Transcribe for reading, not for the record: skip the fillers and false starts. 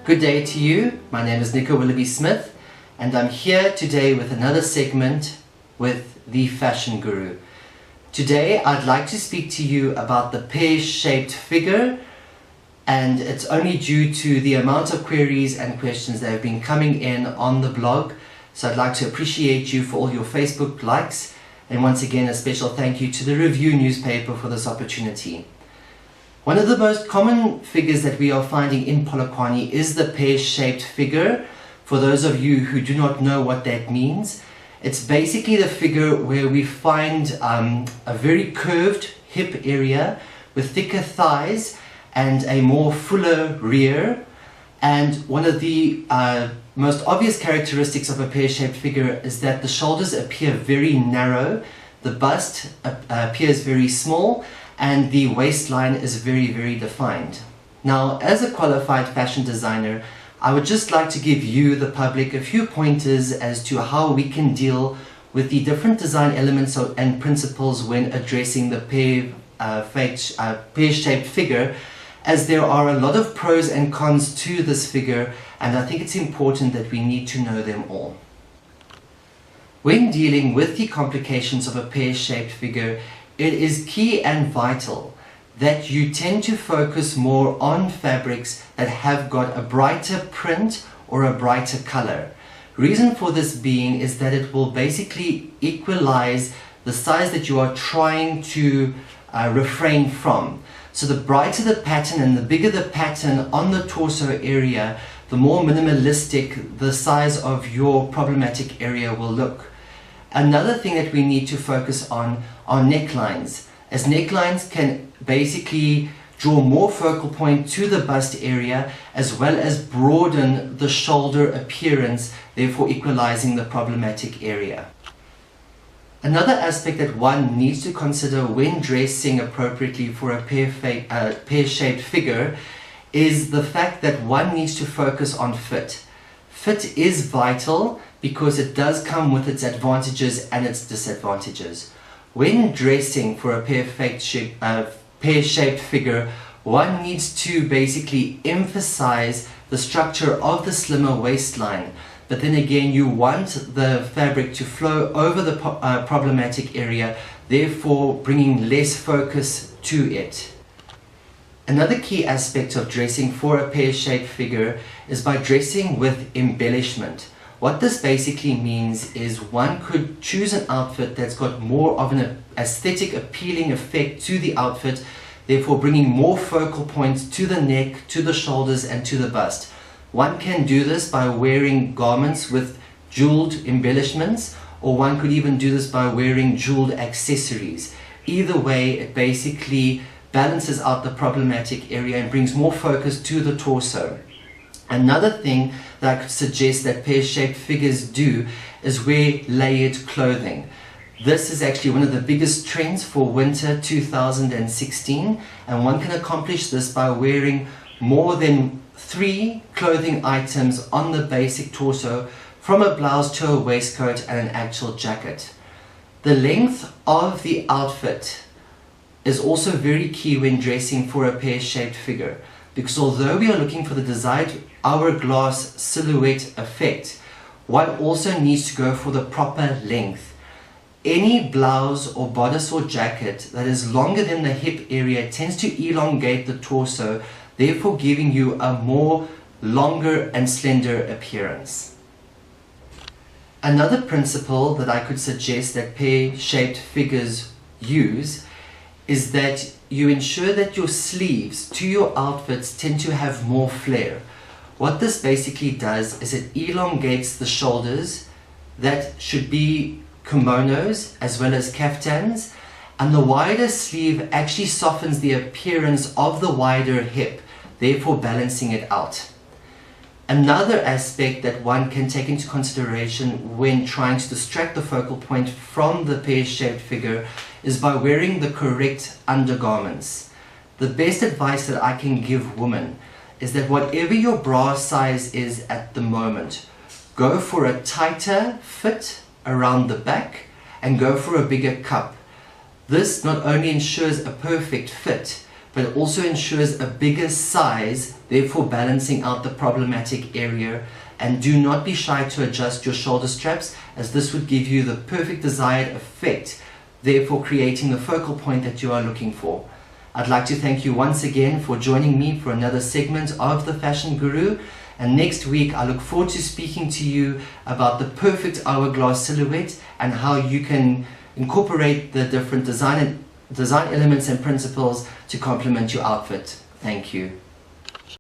Good day to you. My name is Nico Willoughby-Smith and I'm here today with another segment with the Fashion Guru. Today I'd like to speak to you about the pear-shaped figure, and it's only due to the amount of queries and questions that have been coming in on the blog. So I'd like to appreciate you for all your Facebook likes, and once again a special thank you to the Review newspaper for this opportunity. One of the most common figures that we are finding in Polokwane is the pear-shaped figure. For those of you who do not know what that means, it's basically the figure where we find a very curved hip area with thicker thighs and a more fuller rear. And one of the most obvious characteristics of a pear-shaped figure is that the shoulders appear very narrow, the bust appears very small, and the waistline is very defined. Now, as a qualified fashion designer, I would just like to give you, the public, a few pointers as to how we can deal with the different design elements and principles when addressing the pear-shaped figure, as there are a lot of pros and cons to this figure, and I think it's important that we need to know them all. When dealing with the complications of a pear-shaped figure, it is key and vital that you tend to focus more on fabrics that have got a brighter print or a brighter color. Reason for this being is that it will basically equalize the size that you are trying to refrain from. So the brighter the pattern and the bigger the pattern on the torso area, the more minimalistic the size of your problematic area will look. Another thing that we need to focus on are necklines, as necklines can basically draw more focal point to the bust area as well as broaden the shoulder appearance, therefore equalizing the problematic area. Another aspect that one needs to consider when dressing appropriately for a pear-shaped figure is the fact that one needs to focus on fit. Fit is vital because it does come with its advantages and its disadvantages. When dressing for a pear-shaped figure, one needs to basically emphasize the structure of the slimmer waistline, but then again you want the fabric to flow over the problematic area, therefore bringing less focus to it. Another key aspect of dressing for a pear-shaped figure is by dressing with embellishment. What this basically means is one could choose an outfit that's got more of an aesthetic appealing effect to the outfit, therefore bringing more focal points to the neck, to the shoulders and to the bust. One can do this by wearing garments with jeweled embellishments, or one could even do this by wearing jeweled accessories. Either way, it basically balances out the problematic area and brings more focus to the torso. Another thing that I could suggest that pear-shaped figures do is wear layered clothing. This is actually one of the biggest trends for winter 2016, and one can accomplish this by wearing more than 3 clothing items on the basic torso, from a blouse to a waistcoat and an actual jacket. The length of the outfit is also very key when dressing for a pear-shaped figure, because although we are looking for the desired hourglass silhouette effect, one also needs to go for the proper length. Any blouse or bodice or jacket that is longer than the hip area tends to elongate the torso, therefore giving you a more longer and slender appearance. Another principle that I could suggest that pear-shaped figures use is that you ensure that your sleeves to your outfits tend to have more flare. What this basically does is it elongates the shoulders that should be kimonos as well as kaftans, and the wider sleeve actually softens the appearance of the wider hip, therefore balancing it out. Another aspect that one can take into consideration when trying to distract the focal point from the pear-shaped figure is by wearing the correct undergarments. The best advice that I can give women is that whatever your bra size is at the moment, go for a tighter fit around the back and go for a bigger cup. This not only ensures a perfect fit, but it also ensures a bigger size, therefore balancing out the problematic area. And do not be shy to adjust your shoulder straps, as this would give you the perfect desired effect, therefore creating the focal point that you are looking for. I'd like to thank you once again for joining me for another segment of the Fashion Guru. And next week, I look forward to speaking to you about the perfect hourglass silhouette and how you can incorporate the different design elements and principles to complement your outfit. Thank you.